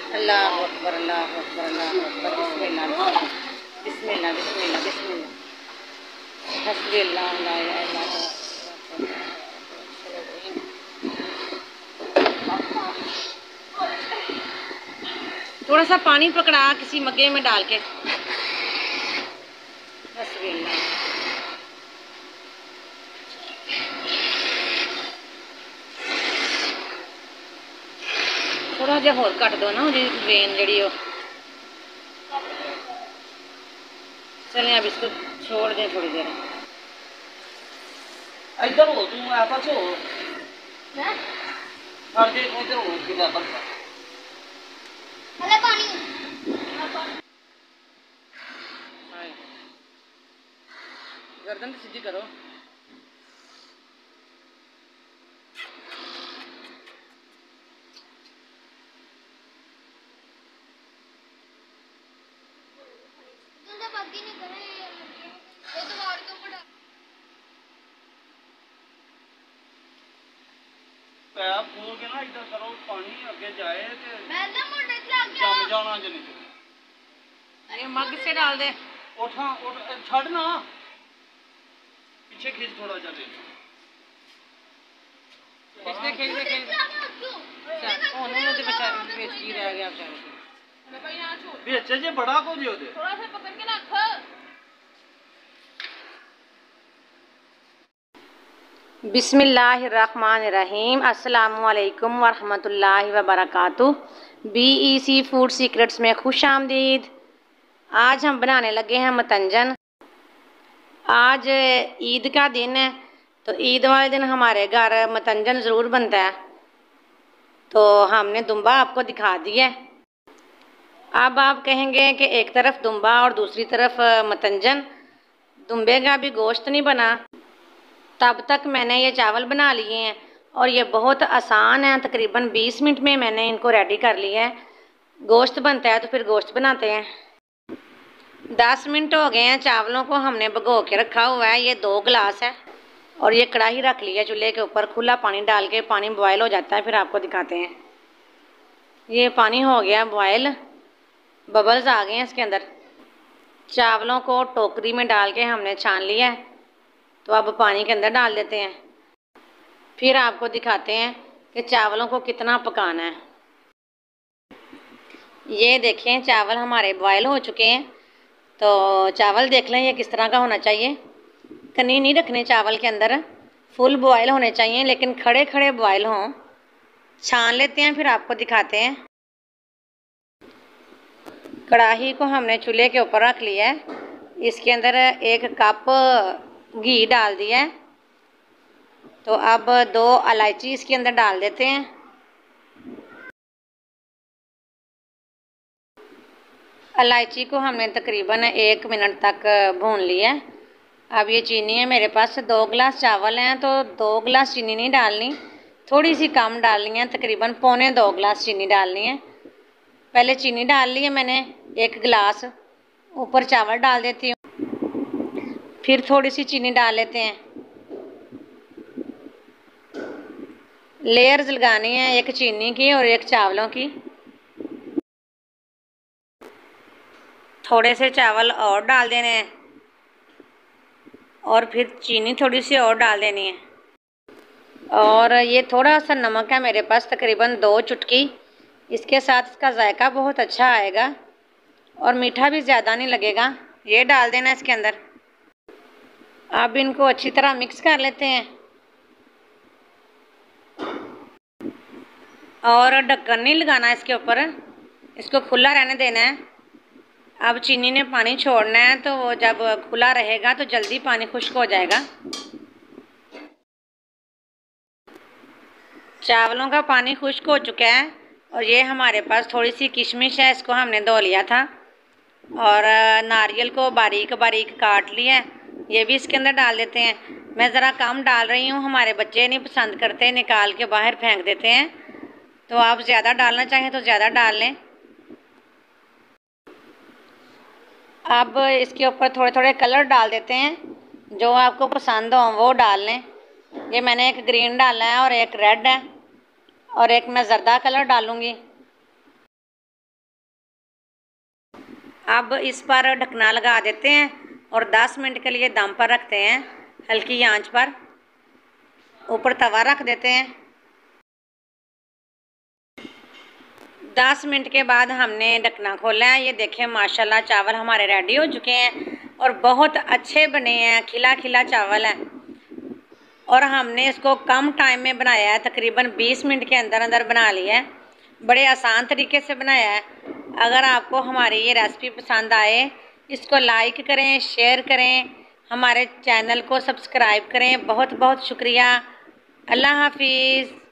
अल्लाह अकबर, अल्लाह अकबर, अल्लाह अकबर। बिस्मिल्लाह बिस्मिल्लाह बिस्मिल्लाह बिस्मिल्लाह। हस्बुल्लाह ला इलाहा इल्ला हुवा। थोड़ा सा पानी पकड़ा किसी मग्गे में डाल के। हस्बुल्लाह। थोड़ा जिहा होर कट दो ना जी वेन जड़ी हो। चलें अब इसको छोड़ दें थोड़ी देर। इधर हो तू ऐसा हो और देख इधर हो किला बंद अरे पानी गर्दन सीधी करो। बाकी नहीं करे ये तो और तो पड़ा पैप खोल के ना इधर करो पानी आगे जाए ते मैं ना मोटे लग गया जम जाना जने ये मग से डाल दे। उठा उठ छड़ ना पीछे खींच थोड़ा सा दे खींचते खींचते खींचते होने में तो बेचारे बेच की रह गया बेचारे अरे भाई यहां छोड़ बेचे जे बड़ा को दियो दे थोड़ा सा पकड़ के रख। बिस्मिल्लाहिर्रहमानिर्रहीम। अस्सलामुअलैकुम वरहमतुल्लाहि वबरकातुहू। BEC फूड सीक्रेट्स में खुश आमदीद। आज हम बनाने लगे हैं मतंजन। आज ईद का दिन है तो ईद वाले दिन हमारे घर मतंजन ज़रूर बनता है, तो हमने दुम्बा आपको दिखा दिया है। अब आप कहेंगे कि एक तरफ दुम्बा और दूसरी तरफ मतंजन, दुम्बे का भी गोश्त नहीं बना। तब तक मैंने ये चावल बना लिए हैं और ये बहुत आसान है, तकरीबन 20 मिनट में मैंने इनको रेडी कर लिया है। गोश्त बनता है तो फिर गोश्त बनाते हैं। 10 मिनट हो गए हैं, चावलों को हमने भिगो के रखा हुआ है। ये 2 गिलास है और ये कढ़ाई रख ली है चूल्हे के ऊपर। खुला पानी डाल के पानी बॉयल हो जाता है, फिर आपको दिखाते हैं। ये पानी हो गया बॉयल, बबल्स आ गए हैं इसके अंदर। चावलों को टोकरी में डाल के हमने छान लिया है, तो अब पानी के अंदर डाल देते हैं। फिर आपको दिखाते हैं कि चावलों को कितना पकाना है। ये देखें चावल हमारे बॉयल हो चुके हैं। तो चावल देख लें ये किस तरह का होना चाहिए। कनी नहीं रखने चावल के अंदर, फुल बॉयल होने चाहिए, लेकिन खड़े खड़े बॉयल हों। छान लेते हैं फिर आपको दिखाते हैं। कढ़ाई को हमने चूल्हे के ऊपर रख लिया है। इसके अंदर 1 कप घी डाल दिया है। तो अब 2 इलायची इसके अंदर डाल देते हैं। इलायची को हमने तकरीबन 1 मिनट तक भून लिया है। अब ये चीनी है मेरे पास, 2 गिलास चावल हैं तो 2 गिलास चीनी नहीं डालनी, थोड़ी सी कम डालनी है, तकरीबन पौने 2 गिलास चीनी डालनी है। पहले चीनी डाल ली है मैंने 1 गिलास, ऊपर चावल डाल देती हूँ, फिर थोड़ी सी चीनी डाल लेते हैं। लेयर्स लगानी है, 1 चीनी की और 1 चावलों की। थोड़े से चावल और डाल देने हैं और फिर चीनी थोड़ी सी और डाल देनी है। और ये थोड़ा सा नमक है मेरे पास, तकरीबन 2 चुटकी। इसके साथ इसका जायका बहुत अच्छा आएगा और मीठा भी ज़्यादा नहीं लगेगा। ये डाल देना इसके अंदर। अब इनको अच्छी तरह मिक्स कर लेते हैं और ढक्कन नहीं लगाना इसके ऊपर, इसको खुला रहने देना है। अब चीनी ने पानी छोड़ना है, तो वो जब खुला रहेगा तो जल्दी पानी खुश्क हो जाएगा। चावलों का पानी खुश्क हो चुका है और ये हमारे पास थोड़ी सी किशमिश है, इसको हमने धो लिया था। और नारियल को बारीक बारीक काट लिया है, ये भी इसके अंदर डाल देते हैं। मैं ज़रा कम डाल रही हूँ, हमारे बच्चे नहीं पसंद करते, निकाल के बाहर फेंक देते हैं। तो आप ज़्यादा डालना चाहें तो ज़्यादा डाल लें। अब इसके ऊपर थोड़े थोड़े कलर डाल देते हैं, जो आपको पसंद हो वो डाल लें। ये मैंने 1 ग्रीन डाला है और 1 रेड है और 1 मैं ज़र्दा कलर डालूँगी। अब इस पर ढकना लगा देते हैं और 10 मिनट के लिए दम पर रखते हैं, हल्की आंच पर। ऊपर तवा रख देते हैं। 10 मिनट के बाद हमने ढकना खोला है। ये देखें माशाल्लाह चावल हमारे रेडी हो चुके हैं और बहुत अच्छे बने हैं, खिला खिला चावल है। और हमने इसको कम टाइम में बनाया है, तकरीबन 20 मिनट के अंदर अंदर बना लिया है। बड़े आसान तरीके से बनाया है। अगर आपको हमारी ये रेसिपी पसंद आए, इसको लाइक करें, शेयर करें, हमारे चैनल को सब्सक्राइब करें। बहुत बहुत शुक्रिया। अल्लाह हाफिज़।